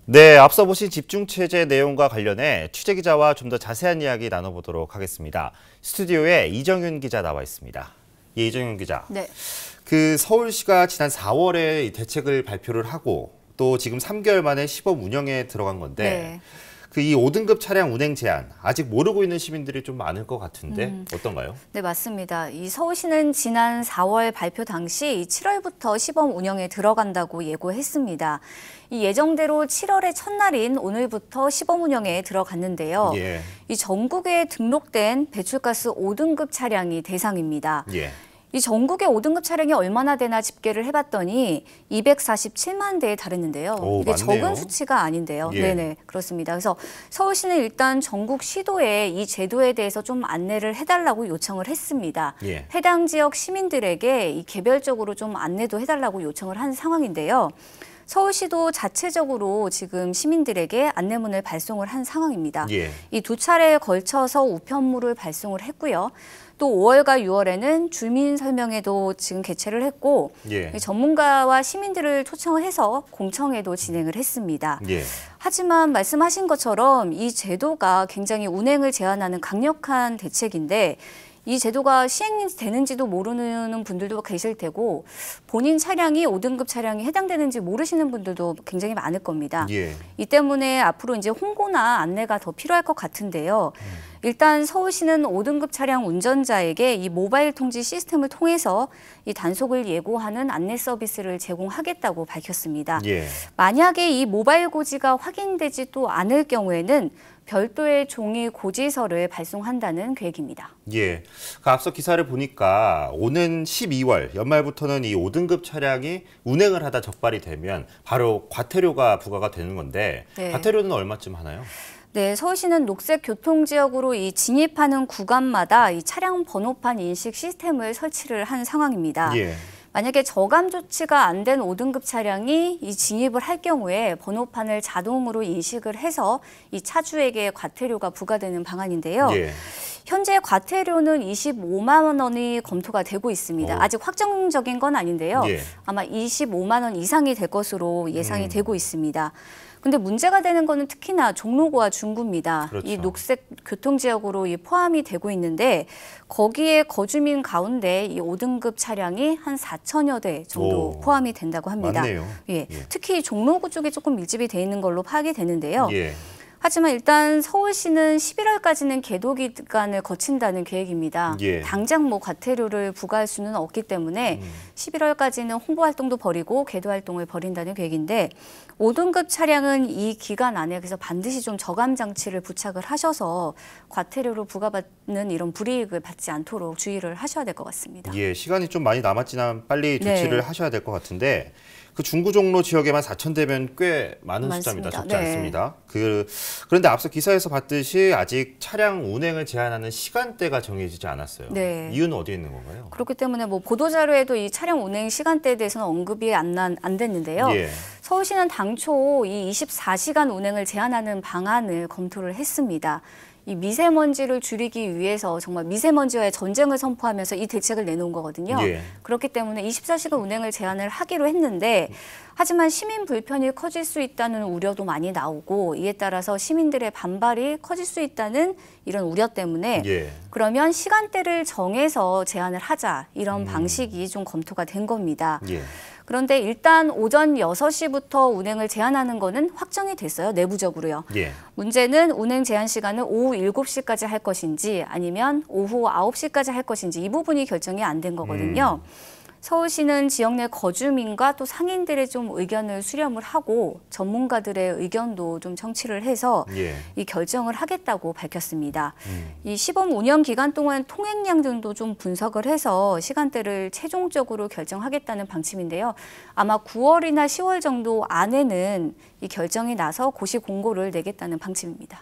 네, 앞서 보신 집중체제 내용과 관련해 취재기자와 좀 더 자세한 이야기 나눠보도록 하겠습니다. 스튜디오에 이정윤 기자 나와 있습니다. 예, 이정윤 기자. 네. 서울시가 지난 4월에 대책을 발표를 하고 또 지금 3개월 만에 시범 운영에 들어간 건데 네. 이 5등급 차량 운행 제한 아직 모르고 있는 시민들이 좀 많을 것 같은데 어떤가요? 네, 맞습니다. 이 서울시는 지난 4월 발표 당시 7월부터 시범 운영에 들어간다고 예고했습니다. 이 예정대로 7월의 첫날인 오늘부터 시범 운영에 들어갔는데요. 예. 이 전국에 등록된 배출가스 5등급 차량이 대상입니다. 예. 이 전국의 5등급 차량이 얼마나 되나 집계를 해봤더니 247만 대에 달했는데요. 오, 이게 많네요. 적은 수치가 아닌데요. 예. 네네, 그렇습니다. 그래서 서울시는 일단 전국 시도에 이 제도에 대해서 좀 안내를 해달라고 요청을 했습니다. 예. 해당 지역 시민들에게 이 개별적으로 좀 안내도 해달라고 요청을 한 상황인데요. 서울시도 자체적으로 지금 시민들에게 안내문을 발송을 한 상황입니다. 예. 이 두 차례에 걸쳐서 우편물을 발송을 했고요. 또 5월과 6월에는 주민 설명회도 지금 개최를 했고 예. 전문가와 시민들을 초청을 해서 공청회도 진행을 했습니다. 예. 하지만 말씀하신 것처럼 이 제도가 굉장히 운행을 제한하는 강력한 대책인데 이 제도가 시행되는지도 모르는 분들도 계실 테고 본인 차량이 5등급 차량에 해당되는지 모르시는 분들도 굉장히 많을 겁니다. 예. 이 때문에 앞으로 이제 홍보나 안내가 더 필요할 것 같은데요. 일단 서울시는 5등급 차량 운전자에게 이 모바일 통지 시스템을 통해서 이 단속을 예고하는 안내 서비스를 제공하겠다고 밝혔습니다. 예. 만약에 이 모바일 고지가 확인되지 또 않을 경우에는 별도의 종이 고지서를 발송한다는 계획입니다. 예. 앞서 기사를 보니까 오는 12월 연말부터는 이 5등급 차량이 운행을 하다 적발이 되면 바로 과태료가 부과가 되는 건데 네. 과태료는 얼마쯤 하나요? 네, 서울시는 녹색 교통지역으로 이 진입하는 구간마다 이 차량 번호판 인식 시스템을 설치를 한 상황입니다. 예. 만약에 저감 조치가 안 된 5등급 차량이 이 진입을 할 경우에 번호판을 자동으로 인식을 해서 이 차주에게 과태료가 부과되는 방안인데요. 예. 현재 과태료는 25만 원이 검토가 되고 있습니다. 아직 확정적인 건 아닌데요. 예. 아마 25만 원 이상이 될 것으로 예상이 되고 있습니다. 근데 문제가 되는 거는 특히나 종로구와 중구입니다. 그렇죠. 이 녹색 교통지역으로 포함이 되고 있는데 거기에 거주민 가운데 이 5등급 차량이 한 4천여 대 정도 포함이 된다고 합니다. 많네요. 예. 예. 특히 종로구 쪽에 조금 밀집이 돼 있는 걸로 파악이 되는데요. 예. 하지만 일단 서울시는 11월까지는 계도 기간을 거친다는 계획입니다. 예. 당장 과태료를 부과할 수는 없기 때문에 11월까지는 홍보 활동도 벌이고 계도 활동을 벌인다는 계획인데 5등급 차량은 이 기간 안에 그래서 반드시 좀 저감 장치를 부착을 하셔서 과태료를 부과받는 이런 불이익을 받지 않도록 주의를 하셔야 될 것 같습니다. 예, 시간이 좀 많이 남았지만 빨리 조치를 네. 하셔야 될 것 같은데 그 중구 종로 지역에만 4,000대면 꽤 많은 많습니다. 숫자입니다. 적지 네. 않습니다. 그런데 앞서 기사에서 봤듯이 아직 차량 운행을 제한하는 시간대가 정해지지 않았어요. 네. 이유는 어디에 있는 건가요? 그렇기 때문에 보도자료에도 이 차량 운행 시간대에 대해서는 언급이 안 됐는데요. 예. 서울시는 당초 이 24시간 운행을 제한하는 방안을 검토를 했습니다. 이 미세먼지를 줄이기 위해서 정말 미세먼지와의 전쟁을 선포하면서 이 대책을 내놓은 거거든요. 예. 그렇기 때문에 24시간 운행을 제한을 하기로 했는데 하지만 시민 불편이 커질 수 있다는 우려도 많이 나오고 이에 따라서 시민들의 반발이 커질 수 있다는 이런 우려 때문에 예. 그러면 시간대를 정해서 제한을 하자 이런 방식이 좀 검토가 된 겁니다. 예. 그런데 일단 오전 6시부터 운행을 제한하는 거는 확정이 됐어요. 내부적으로요. 예. 문제는 운행 제한 시간을 오후 7시까지 할 것인지 아니면 오후 9시까지 할 것인지 이 부분이 결정이 안 된 거거든요. 서울시는 지역 내 거주민과 또 상인들의 좀 의견을 수렴을 하고 전문가들의 의견도 좀 청취를 해서 예. 이 결정을 하겠다고 밝혔습니다. 이 시범 운영 기간 동안 통행량 등도 좀 분석을 해서 시간대를 최종적으로 결정하겠다는 방침인데요. 아마 9월이나 10월 정도 안에는 이 결정이 나서 고시 공고를 내겠다는 방침입니다.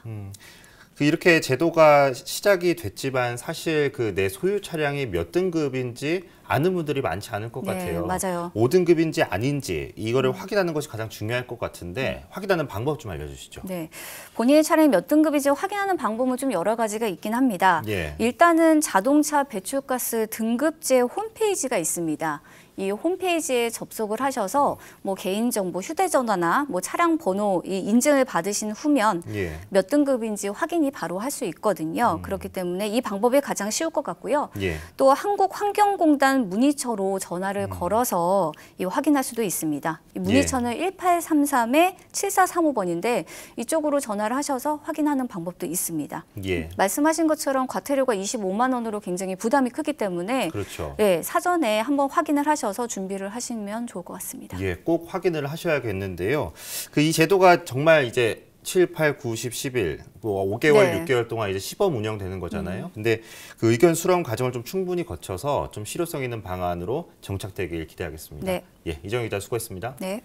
이렇게 제도가 시작이 됐지만 사실 내 소유 차량이 몇 등급인지 아는 분들이 많지 않을 것 네, 같아요. 맞아요. 5등급인지 아닌지 이거를 확인하는 것이 가장 중요할 것 같은데 확인하는 방법 좀 알려주시죠. 네, 본인의 차량이 몇 등급인지 확인하는 방법은 좀 여러 가지가 있긴 합니다. 예. 일단은 자동차 배출가스 등급제 홈페이지가 있습니다. 이 홈페이지에 접속을 하셔서 뭐 개인정보, 휴대전화나 뭐 차량 번호 이 인증을 받으신 후면 예. 몇 등급인지 확인이 바로 할 수 있거든요. 그렇기 때문에 이 방법이 가장 쉬울 것 같고요. 예. 또 한국환경공단 문의처로 전화를 걸어서 이 확인할 수도 있습니다. 이 문의처는 1833-7435번인데 이쪽으로 전화를 하셔서 확인하는 방법도 있습니다. 예. 말씀하신 것처럼 과태료가 25만 원으로 굉장히 부담이 크기 때문에 그렇죠. 네, 사전에 한번 확인을 하셔서 준비를 하시면 좋을 것 같습니다. 예, 꼭 확인을 하셔야겠는데요. 이 제도가 정말 이제 7, 8, 9, 10, 11, 뭐 5개월, 네. 6개월 동안 이제 시범 운영되는 거잖아요. 근데 그 의견 수렴 과정을 좀 충분히 거쳐서 좀 실효성 있는 방안으로 정착되길 기대하겠습니다. 네. 예, 이정희 기자 수고했습니다. 네.